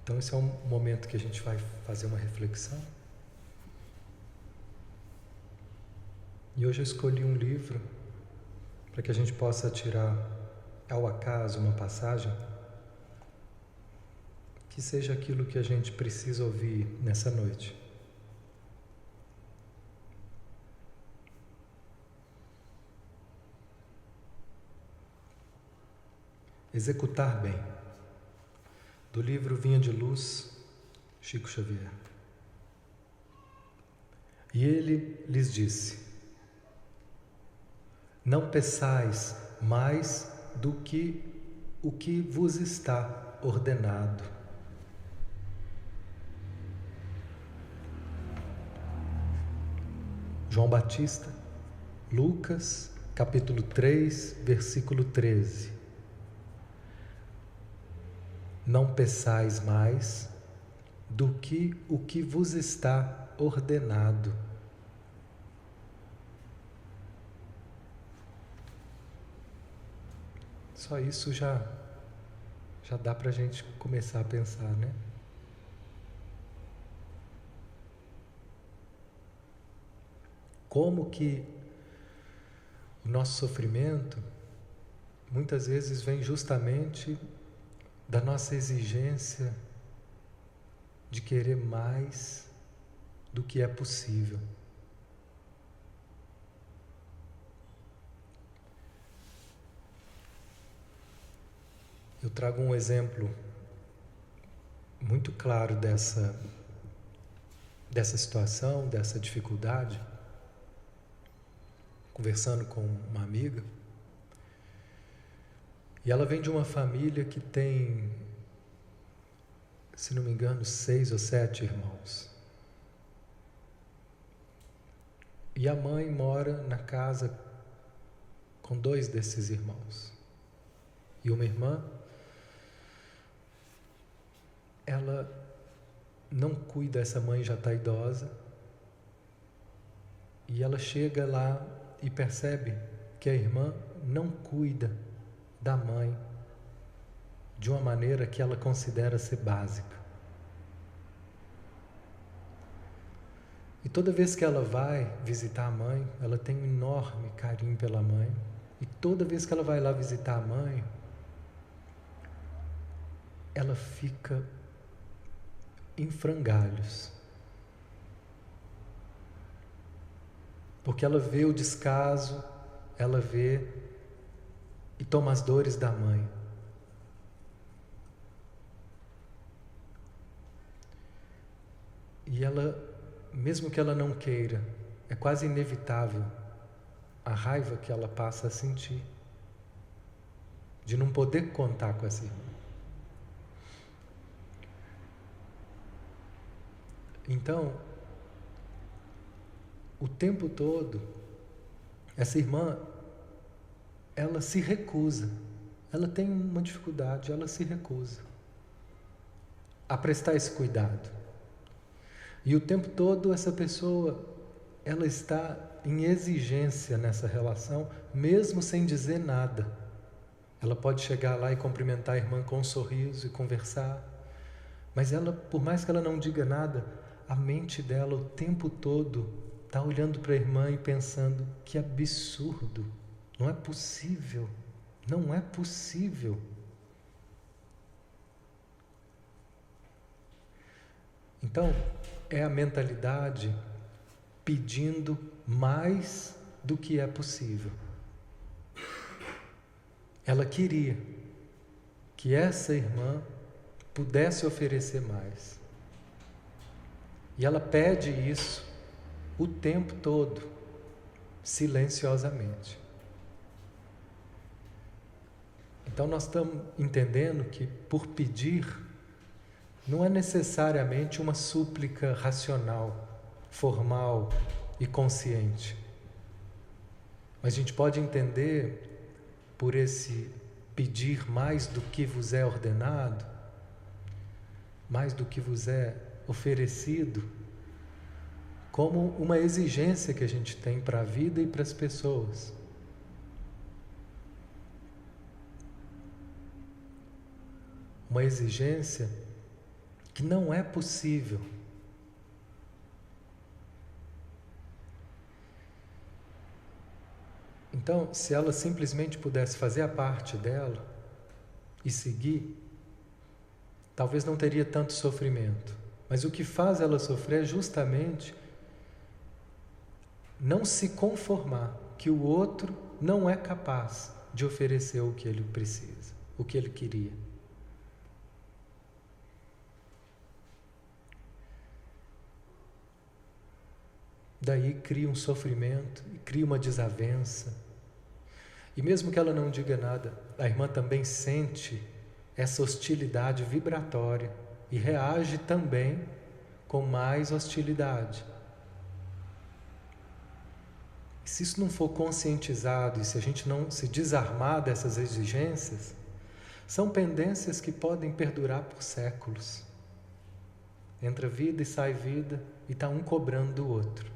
Então esse é um momento que a gente vai fazer uma reflexão. E hoje eu escolhi um livro para que a gente possa tirar ao acaso uma passagem que seja aquilo que a gente precisa ouvir nessa noite. Executar bem, do livro Vinha de Luz, Chico Xavier. E ele lhes disse: não peçais mais do que o que vos está ordenado. João Batista, Lucas, capítulo 3, versículo 13. Não peçais mais do que o que vos está ordenado. Só isso já dá para a gente começar a pensar, né? Como que o nosso sofrimento muitas vezes vem justamente da nossa exigência de querer mais do que é possível. Eu trago um exemplo muito claro dessa situação, dessa dificuldade, conversando com uma amiga, e ela vem de uma família que tem, se não me engano, 6 ou 7 irmãos. E a mãe mora na casa com 2 desses irmãos. E uma irmã, ela não cuida, essa mãe já está idosa, e ela chega lá e percebe que a irmã não cuida da mãe de uma maneira que ela considera ser básica. E toda vez que ela vai visitar a mãe, ela tem um enorme carinho pela mãe, e toda vez que ela vai lá visitar a mãe, ela fica em frangalhos, porque ela vê o descaso, ela vê e toma as dores da mãe. E ela, mesmo que ela não queira, é quase inevitável a raiva que ela passa a sentir de não poder contar com essa irmã. Então, o tempo todo, essa irmã, ela se recusa, ela tem uma dificuldade, ela se recusa a prestar esse cuidado. E o tempo todo essa pessoa, ela está em exigência nessa relação, mesmo sem dizer nada. Ela pode chegar lá e cumprimentar a irmã com um sorriso e conversar, mas ela, por mais que ela não diga nada, a mente dela o tempo todo está olhando para a irmã e pensando: que absurdo, não é possível, não é possível. Então, é a mentalidade pedindo mais do que é possível. Ela queria que essa irmã pudesse oferecer mais. E ela pede isso o tempo todo, silenciosamente. Então nós estamos entendendo que por pedir não é necessariamente uma súplica racional, formal e consciente. Mas a gente pode entender por esse pedir mais do que vos é ordenado, mais do que vos é oferecido, como uma exigência que a gente tem para a vida e para as pessoas. Uma exigência que não é possível. Então, se ela simplesmente pudesse fazer a parte dela e seguir, talvez não teria tanto sofrimento. Mas o que faz ela sofrer é justamente não se conformar que o outro não é capaz de oferecer o que ele precisa, o que ele queria. Daí cria um sofrimento, cria uma desavença. E mesmo que ela não diga nada, a irmã também sente essa hostilidade vibratória e reage também com mais hostilidade. E se isso não for conscientizado e se a gente não se desarmar dessas exigências, são pendências que podem perdurar por séculos. Entra vida e sai vida e está um cobrando do outro.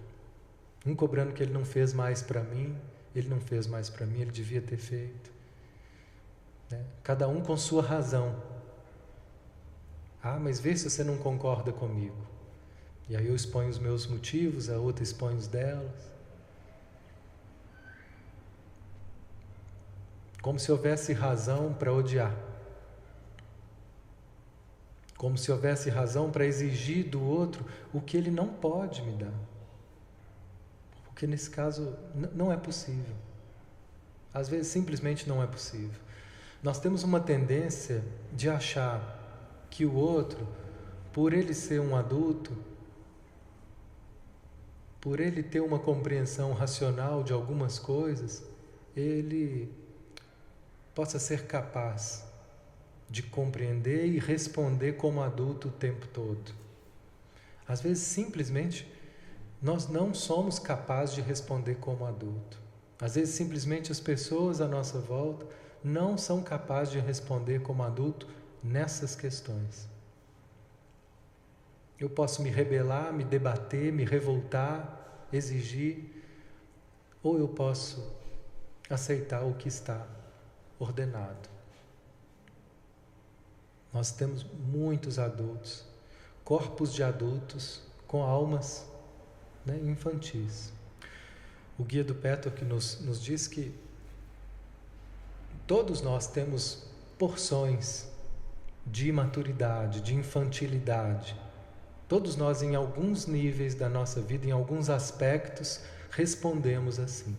Um cobrando que ele não fez mais para mim, ele não fez mais para mim, ele devia ter feito. Cada um com sua razão. Ah, mas vê se você não concorda comigo. E aí eu exponho os meus motivos, a outra expõe os delas. Como se houvesse razão para odiar. Como se houvesse razão para exigir do outro o que ele não pode me dar. Porque nesse caso não é possível. Às vezes simplesmente não é possível. Nós temos uma tendência de achar que o outro, por ele ser um adulto, por ele ter uma compreensão racional de algumas coisas, ele possa ser capaz de compreender e responder como adulto o tempo todo. Às vezes simplesmente nós não somos capazes de responder como adulto. Às vezes, simplesmente as pessoas à nossa volta não são capazes de responder como adulto nessas questões. Eu posso me rebelar, me debater, me revoltar, exigir, ou eu posso aceitar o que está ordenado. Nós temos muitos adultos, corpos de adultos com almas infantis. O guia do Petor que nos diz que todos nós temos porções de imaturidade, de infantilidade. Todos nós, em alguns níveis da nossa vida, em alguns aspectos, respondemos assim.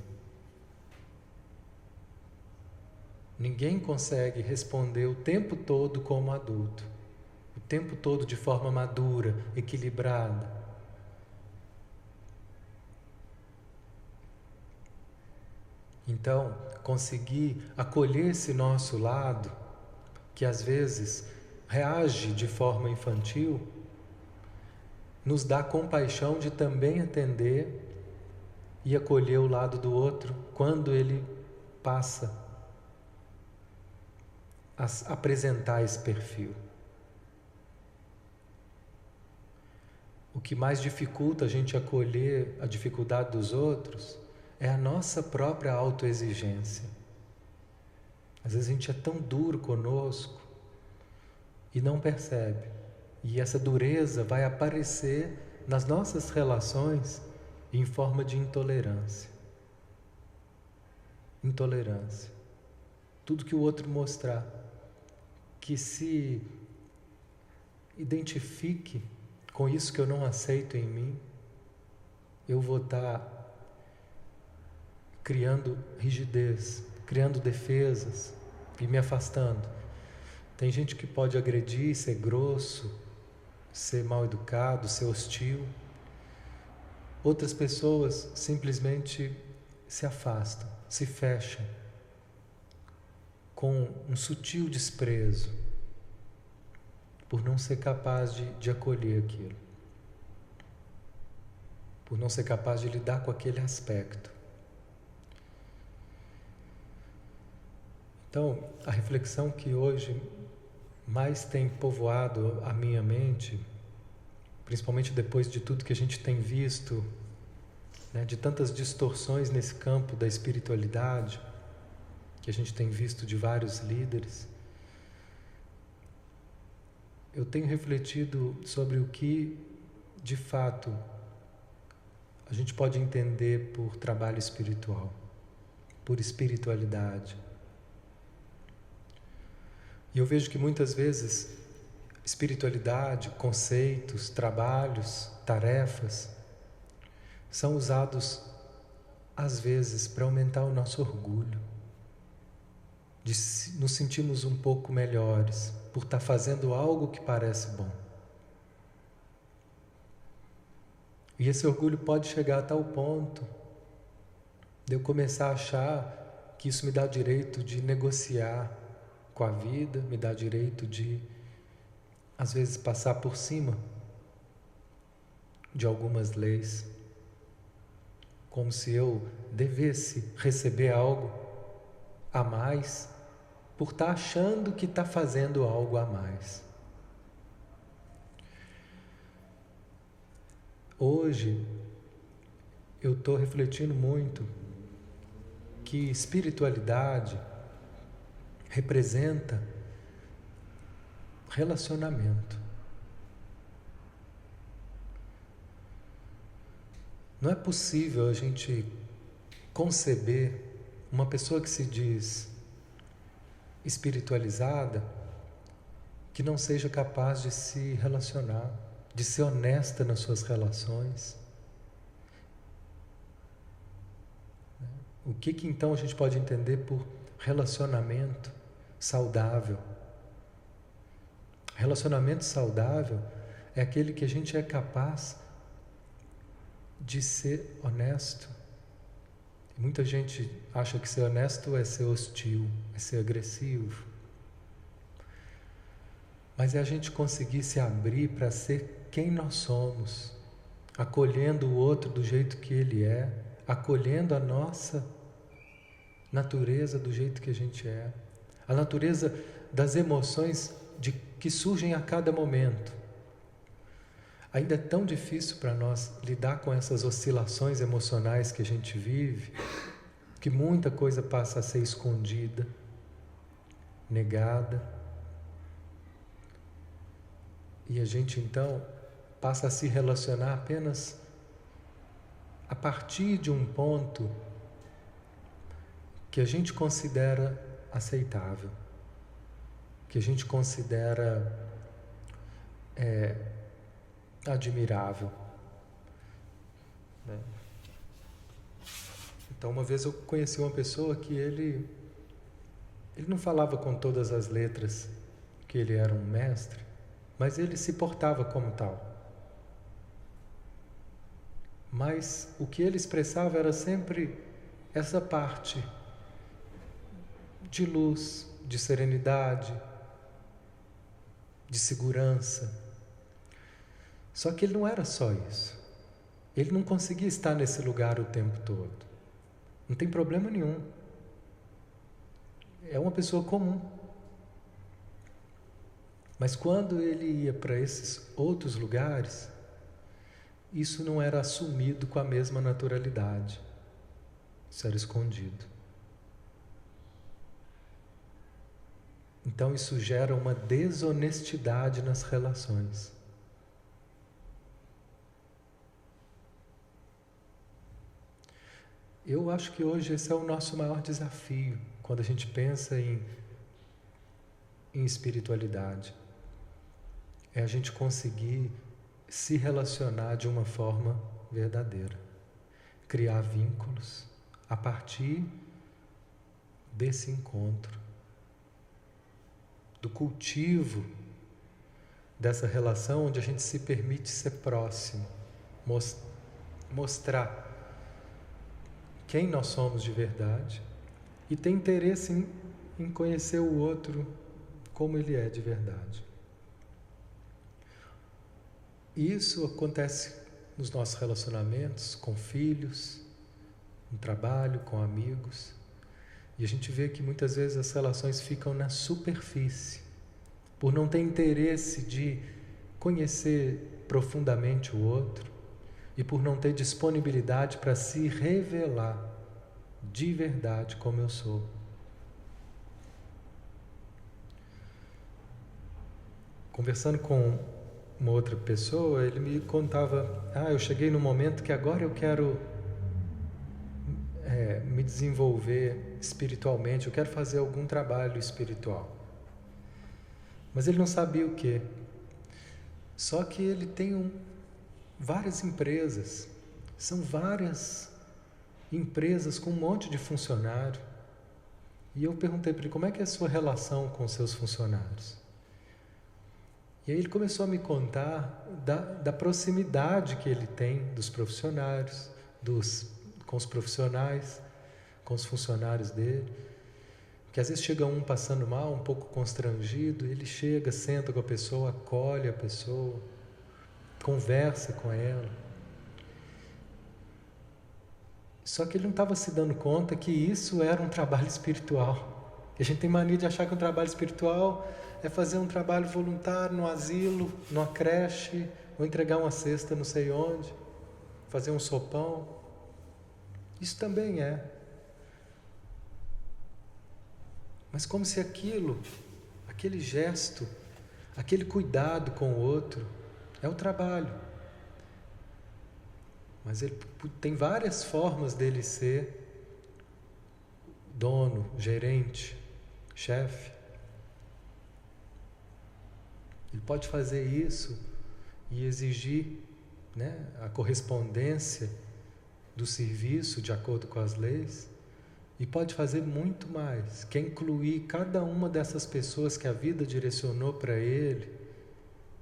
Ninguém consegue responder o tempo todo como adulto, o tempo todo de forma madura, equilibrada. Então, conseguir acolher esse nosso lado, que às vezes reage de forma infantil, nos dá compaixão de também atender e acolher o lado do outro quando ele passa a apresentar esse perfil. O que mais dificulta a gente acolher a dificuldade dos outros é a nossa própria autoexigência. Às vezes a gente é tão duro conosco e não percebe. E essa dureza vai aparecer nas nossas relações em forma de intolerância. Intolerância. Tudo que o outro mostrar que se identifique com isso que eu não aceito em mim, eu vou estar criando rigidez, criando defesas e me afastando. Tem gente que pode agredir, ser grosso, ser mal educado, ser hostil. Outras pessoas simplesmente se afastam, se fecham, com um sutil desprezo, por não ser capaz de acolher aquilo, por não ser capaz de lidar com aquele aspecto. Então, a reflexão que hoje mais tem povoado a minha mente, principalmente depois de tudo que a gente tem visto, de tantas distorções nesse campo da espiritualidade, que a gente tem visto de vários líderes, eu tenho refletido sobre o que, de fato, a gente pode entender por trabalho espiritual, por espiritualidade. E eu vejo que muitas vezes espiritualidade, conceitos, trabalhos, tarefas são usados às vezes para aumentar o nosso orgulho, de nos sentirmos um pouco melhores por estar fazendo algo que parece bom. E esse orgulho pode chegar a tal ponto de eu começar a achar que isso me dá direito de negociar com a vida, me dá direito de, às vezes, passar por cima de algumas leis, como se eu devesse receber algo a mais por estar achando que está fazendo algo a mais. Hoje, eu estou refletindo muito que espiritualidade representa relacionamento. Não é possível a gente conceber uma pessoa que se diz espiritualizada que não seja capaz de se relacionar, de ser honesta nas suas relações. O que então a gente pode entender por relacionamento saudável? Relacionamento saudável é aquele que a gente é capaz de ser honesto. Muita gente acha que ser honesto é ser hostil, é ser agressivo. Mas é a gente conseguir se abrir para ser quem nós somos, acolhendo o outro do jeito que ele é, acolhendo a nossa natureza do jeito que a gente é, a natureza das emoções que surgem a cada momento. Ainda é tão difícil para nós lidar com essas oscilações emocionais que a gente vive, que muita coisa passa a ser escondida, negada. E a gente então passa a se relacionar apenas a partir de um ponto que a gente considera aceitável, que a gente considera admirável, né? Então, uma vez eu conheci uma pessoa que ele não falava com todas as letras que ele era um mestre, mas ele se portava como tal. Mas o que ele expressava era sempre essa parte de luz, de serenidade, de segurança. Só que ele não era só isso. Ele não conseguia estar nesse lugar o tempo todo. Não tem problema nenhum. É uma pessoa comum. Mas quando ele ia para esses outros lugares, isso não era assumido com a mesma naturalidade. Isso era escondido. Então isso gera uma desonestidade nas relações. Eu acho que hoje esse é o nosso maior desafio, quando a gente pensa em espiritualidade. É a gente conseguir se relacionar de uma forma verdadeira. Criar vínculos a partir desse encontro. Do cultivo dessa relação onde a gente se permite ser próximo. Mostrar quem nós somos de verdade e ter interesse em conhecer o outro como ele é de verdade. Isso acontece nos nossos relacionamentos com filhos, no trabalho, com amigos. E a gente vê que muitas vezes as relações ficam na superfície, por não ter interesse de conhecer profundamente o outro e por não ter disponibilidade para se revelar de verdade como eu sou. conversando com uma outra pessoa, ele me contava, eu cheguei no momento que agora eu quero me desenvolver espiritualmente, eu quero fazer algum trabalho espiritual. Mas ele não sabia o quê. Só que ele tem várias empresas, são várias empresas com um monte de funcionário. E eu perguntei para ele, como é que é a sua relação com os seus funcionários? E aí ele começou a me contar da proximidade que ele tem dos profissionários, com os profissionais, com os funcionários dele. Que às vezes chega um passando mal, um pouco constrangido, ele chega, senta com a pessoa, acolhe a pessoa, conversa com ela. Só que ele não estava se dando conta que isso era um trabalho espiritual. A gente tem mania de achar que um trabalho espiritual é fazer um trabalho voluntário no asilo, numa creche, ou entregar uma cesta não sei onde, fazer um sopão. Isso também é. Mas como se aquele gesto, aquele cuidado com o outro, é o trabalho. Mas ele tem várias formas dele ser dono, gerente, chefe. Ele pode fazer isso e exigir, a correspondência do serviço de acordo com as leis. E pode fazer muito mais, que é incluir cada uma dessas pessoas que a vida direcionou para ele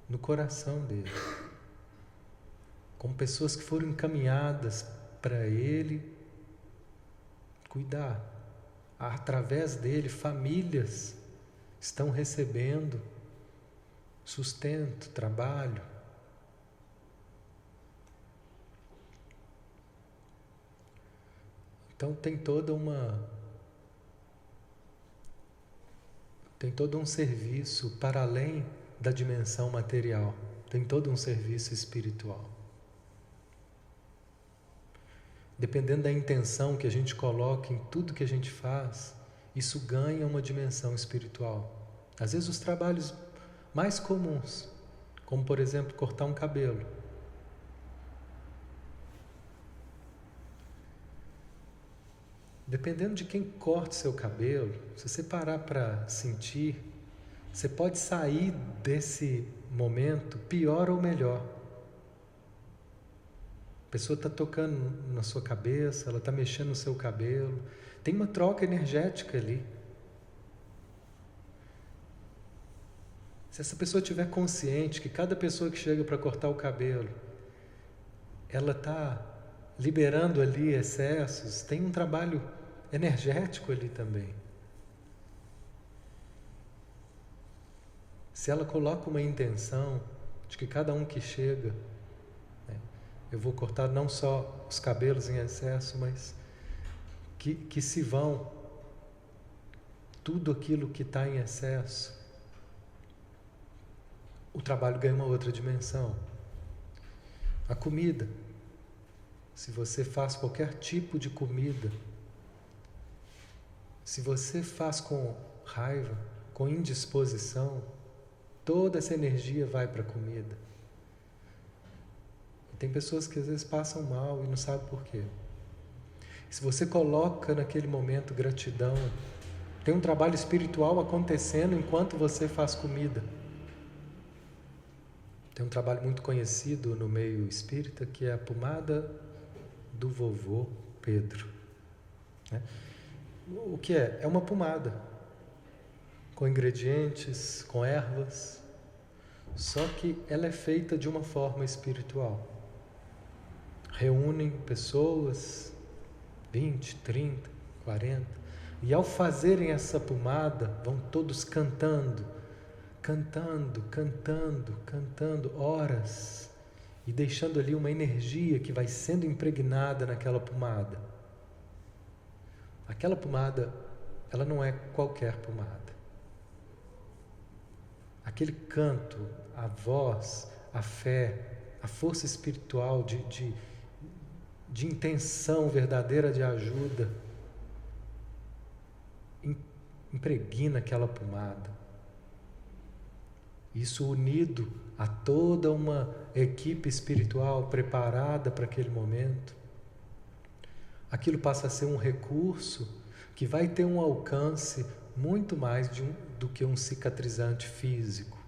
no coração dele. Como pessoas que foram encaminhadas para ele cuidar. Através dele, famílias estão recebendo sustento, trabalho. Então tem todo um serviço para além da dimensão material, tem todo um serviço espiritual. Dependendo da intenção que a gente coloca em tudo que a gente faz, isso ganha uma dimensão espiritual. Às vezes os trabalhos mais comuns, como por exemplo cortar um cabelo, dependendo de quem corta seu cabelo, se você parar para sentir, você pode sair desse momento pior ou melhor. A pessoa está tocando na sua cabeça, ela está mexendo no seu cabelo, tem uma troca energética ali. Se essa pessoa estiver consciente que cada pessoa que chega para cortar o cabelo, ela está liberando ali excessos, tem um trabalho energético ali também. Se ela coloca uma intenção de que cada um que chega, eu vou cortar não só os cabelos em excesso, mas que se vão tudo aquilo que está em excesso, o trabalho ganha uma outra dimensão. A comida, se você faz qualquer tipo de comida, se você faz com raiva, com indisposição, toda essa energia vai para a comida. E tem pessoas que às vezes passam mal e não sabem por quê. Se você coloca naquele momento gratidão, tem um trabalho espiritual acontecendo enquanto você faz comida. Tem um trabalho muito conhecido no meio espírita que é a pomada do vovô Pedro. O que é? É uma pomada com ingredientes, com ervas, só que ela é feita de uma forma espiritual. Reúnem pessoas, 20, 30, 40, e ao fazerem essa pomada, vão todos cantando, horas, e deixando ali uma energia que vai sendo impregnada naquela pomada. Aquela pomada, ela não é qualquer pomada. Aquele canto, a voz, a fé, a força espiritual de intenção verdadeira de ajuda, impregna aquela pomada. Isso unido a toda uma equipe espiritual preparada para aquele momento, aquilo passa a ser um recurso que vai ter um alcance muito mais do que um cicatrizante físico.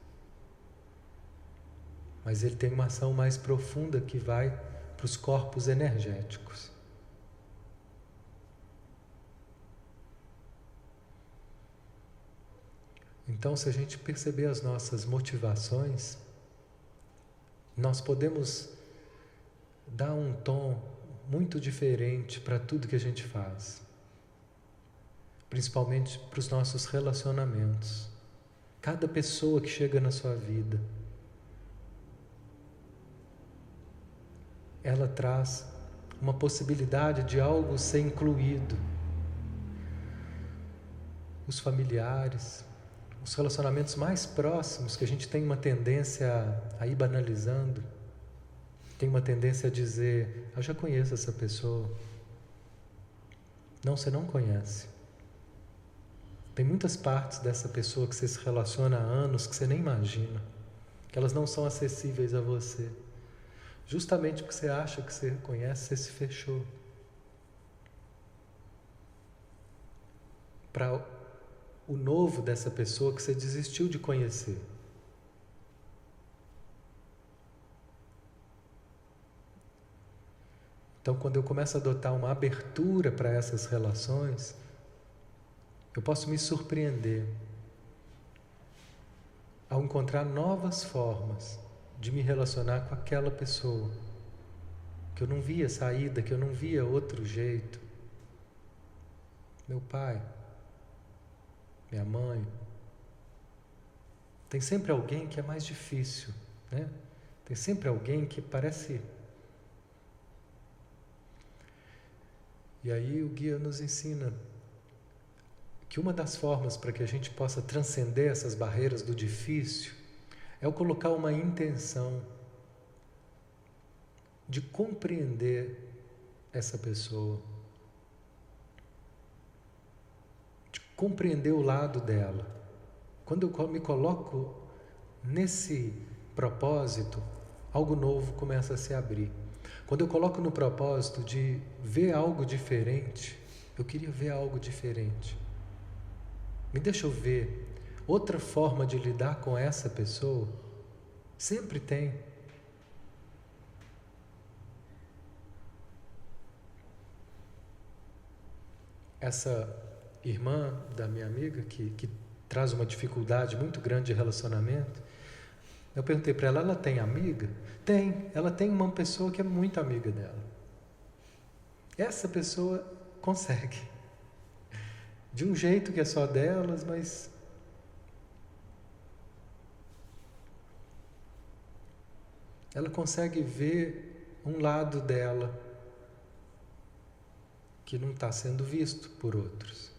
Mas ele tem uma ação mais profunda que vai para os corpos energéticos. Então, se a gente perceber as nossas motivações, nós podemos dar um tom muito diferente para tudo que a gente faz. Principalmente para os nossos relacionamentos. Cada pessoa que chega na sua vida, ela traz uma possibilidade de algo ser incluído. Os familiares, os relacionamentos mais próximos, que a gente tem uma tendência a ir banalizando, tem uma tendência a dizer, eu já conheço essa pessoa. Não, você não conhece. Tem muitas partes dessa pessoa que você se relaciona há anos que você nem imagina, que elas não são acessíveis a você. Justamente porque você acha que você conhece, você se fechou. Para o novo dessa pessoa que você desistiu de conhecer. Então, quando eu começo a adotar uma abertura para essas relações, eu posso me surpreender ao encontrar novas formas de me relacionar com aquela pessoa, que eu não via saída, que eu não via outro jeito. Meu pai, minha mãe. Tem sempre alguém que é mais difícil, né? Tem sempre alguém que parece... E aí o guia nos ensina que uma das formas para que a gente possa transcender essas barreiras do difícil é o colocar uma intenção de compreender essa pessoa, de compreender o lado dela. Quando eu me coloco nesse propósito, algo novo começa a se abrir. Quando eu coloco no propósito de ver algo diferente, eu queria ver algo diferente. Me deixa eu ver outra forma de lidar com essa pessoa. Sempre tem. Essa irmã da minha amiga, que traz uma dificuldade muito grande de relacionamento, eu perguntei para ela, ela tem amiga? Tem, ela tem uma pessoa que é muito amiga dela. Essa pessoa consegue. De um jeito que é só delas, mas... ela consegue ver um lado dela que não está sendo visto por outros.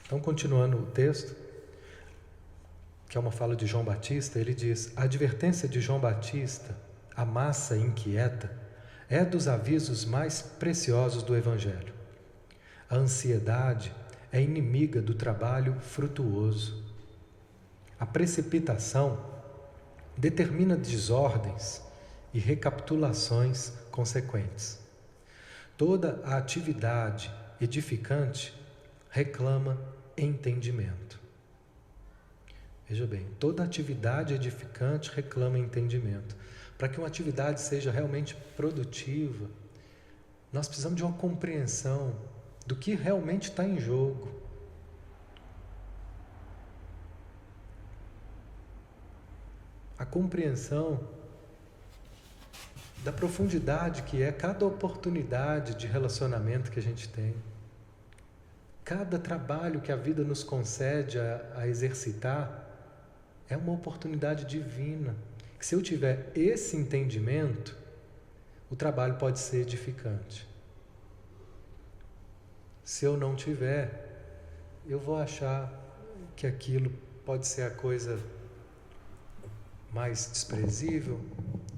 Então, continuando o texto, que é uma fala de João Batista, ele diz: a advertência de João Batista, a massa inquieta, é dos avisos mais preciosos do Evangelho. A ansiedade é inimiga do trabalho frutuoso. A precipitação determina desordens e recapitulações consequentes. Toda a atividade edificante reclama entendimento. Veja bem, toda atividade edificante reclama entendimento. Para que uma atividade seja realmente produtiva, nós precisamos de uma compreensão do que realmente está em jogo. A compreensão da profundidade que é cada oportunidade de relacionamento que a gente tem. Cada trabalho que a vida nos concede a exercitar é uma oportunidade divina. Que se eu tiver esse entendimento, o trabalho pode ser edificante. Se eu não tiver, eu vou achar que aquilo pode ser a coisa mais desprezível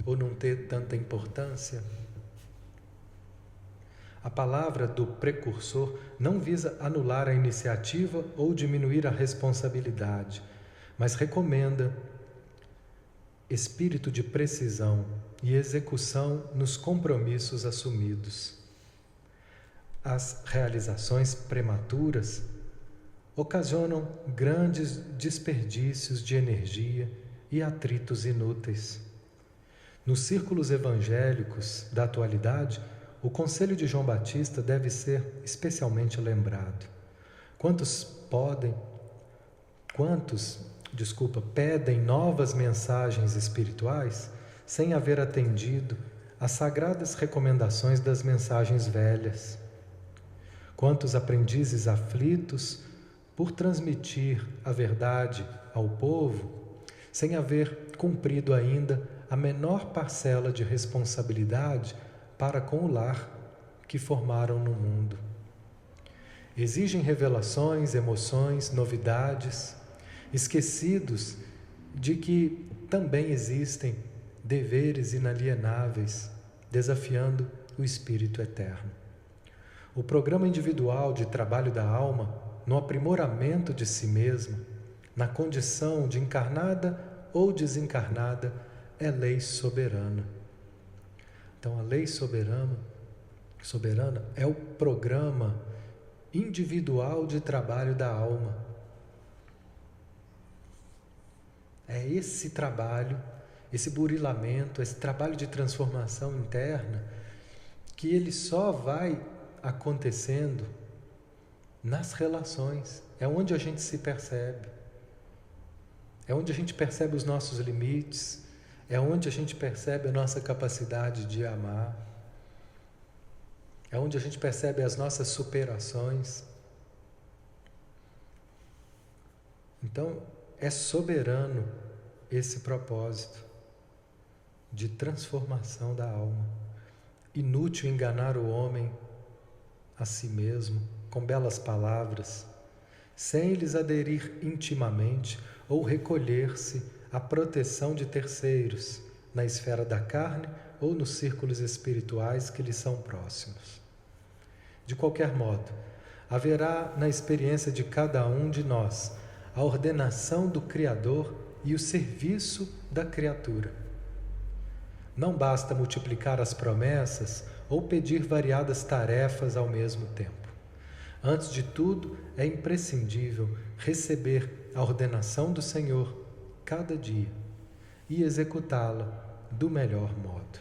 ou não ter tanta importância. A palavra do precursor não visa anular a iniciativa ou diminuir a responsabilidade, mas recomenda espírito de precisão e execução nos compromissos assumidos. As realizações prematuras ocasionam grandes desperdícios de energia e atritos inúteis. Nos círculos evangélicos da atualidade, o conselho de João Batista deve ser especialmente lembrado. Quantos pedem novas mensagens espirituais sem haver atendido às sagradas recomendações das mensagens velhas? Quantos aprendizes aflitos por transmitir a verdade ao povo sem haver cumprido ainda a menor parcela de responsabilidade para com o lar que formaram no mundo? Exigem revelações, emoções, novidades, esquecidos de que também existem deveres inalienáveis, desafiando o espírito eterno. O programa individual de trabalho da alma, no aprimoramento de si mesma, na condição de encarnada ou desencarnada, é lei soberana. Então, a lei soberana é o programa individual de trabalho da alma. É esse trabalho, esse burilamento, esse trabalho de transformação interna, que ele só vai acontecendo nas relações. É onde a gente se percebe. É onde a gente percebe os nossos limites. É onde a gente percebe a nossa capacidade de amar. É onde a gente percebe as nossas superações. Então, é soberano esse propósito de transformação da alma. Inútil enganar o homem a si mesmo com belas palavras, sem lhes aderir intimamente ou recolher-se à proteção de terceiros na esfera da carne ou nos círculos espirituais que lhes são próximos. De qualquer modo, haverá na experiência de cada um de nós a ordenação do Criador e o serviço da criatura. Não basta multiplicar as promessas ou pedir variadas tarefas ao mesmo tempo. Antes de tudo, é imprescindível receber a ordenação do Senhor cada dia e executá-la do melhor modo.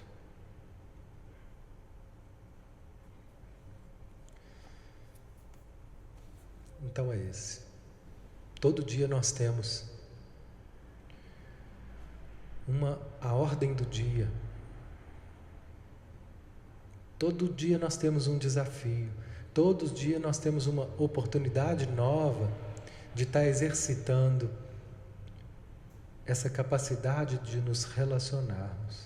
Então é esse. Todo dia nós temos a ordem do dia. Todo dia nós temos um desafio. Todos os dias nós temos uma oportunidade nova de estar exercitando essa capacidade de nos relacionarmos.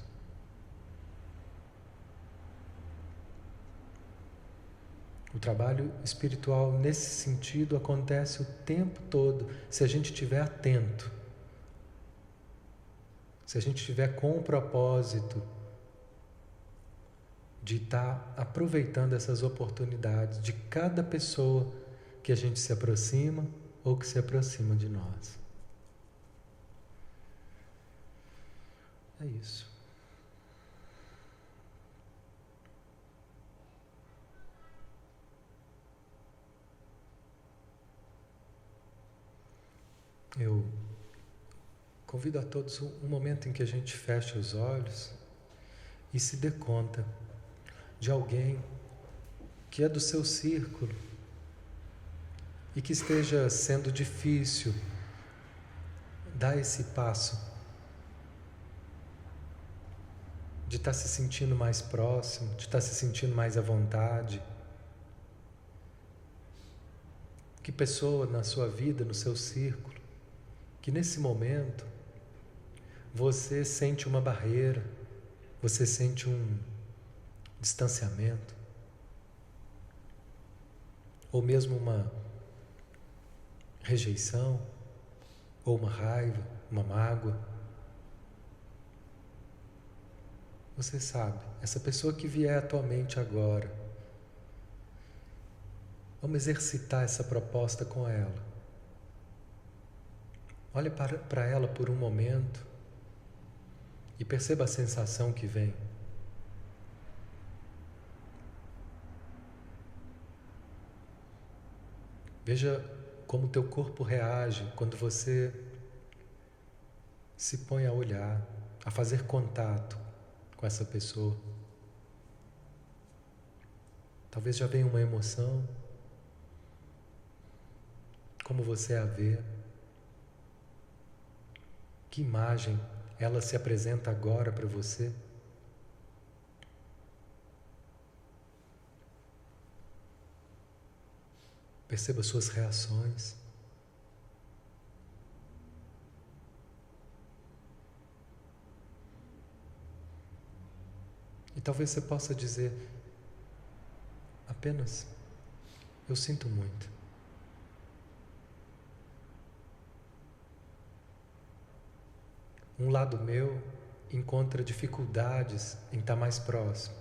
O trabalho espiritual nesse sentido acontece o tempo todo, se a gente estiver atento, se a gente estiver com o propósito de estar aproveitando essas oportunidades de cada pessoa que a gente se aproxima ou que se aproxima de nós. É isso. Eu convido a todos um momento em que a gente feche os olhos e se dê conta de alguém que é do seu círculo e que esteja sendo difícil dar esse passo de estar se sentindo mais próximo, de estar se sentindo mais à vontade. Que pessoa na sua vida, no seu círculo, que nesse momento você sente uma barreira, você sente um distanciamento, ou mesmo uma rejeição, ou uma raiva, uma mágoa. Você sabe, essa pessoa que vier à tua mente agora, Vamos exercitar essa proposta com ela. Olhe para ela por um momento e perceba a sensação que vem. Veja como o teu corpo reage quando você se põe a olhar, a fazer contato com essa pessoa. Talvez já venha uma emoção. Como você a vê? Que imagem ela se apresenta agora para você? Perceba suas reações. E talvez você possa dizer apenas: eu sinto muito. Um lado meu encontra dificuldades em estar mais próximo,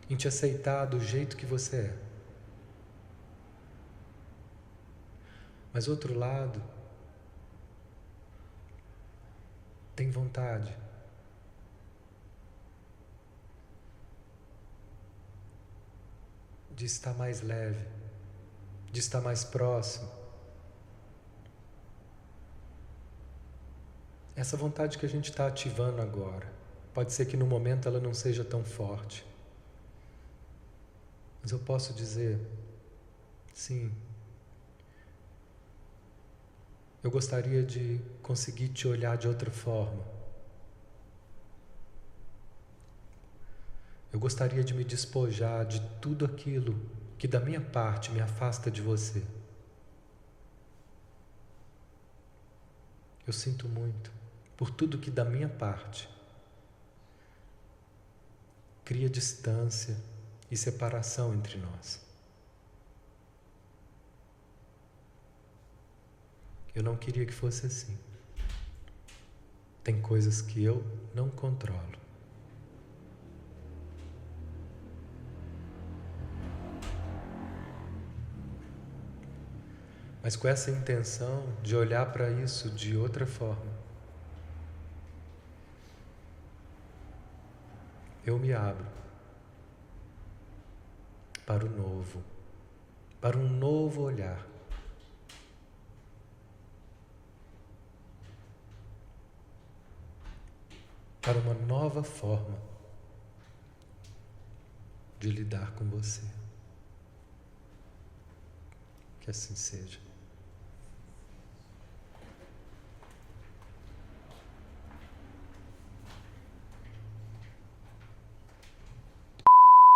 em te aceitar do jeito que você é. Mas outro lado tem vontade de estar mais leve, de estar mais próximo. Essa vontade que a gente está ativando agora, pode ser que no momento ela não seja tão forte, mas eu posso dizer, sim, eu gostaria de conseguir te olhar de outra forma. Eu gostaria de me despojar de tudo aquilo que da minha parte me afasta de você. Eu sinto muito por tudo que da minha parte cria distância e separação entre nós. Eu não queria que fosse assim. Tem coisas que eu não controlo. Mas com essa intenção de olhar para isso de outra forma, eu me abro para o novo, para um novo olhar. Para uma nova forma de lidar com você. Que assim seja.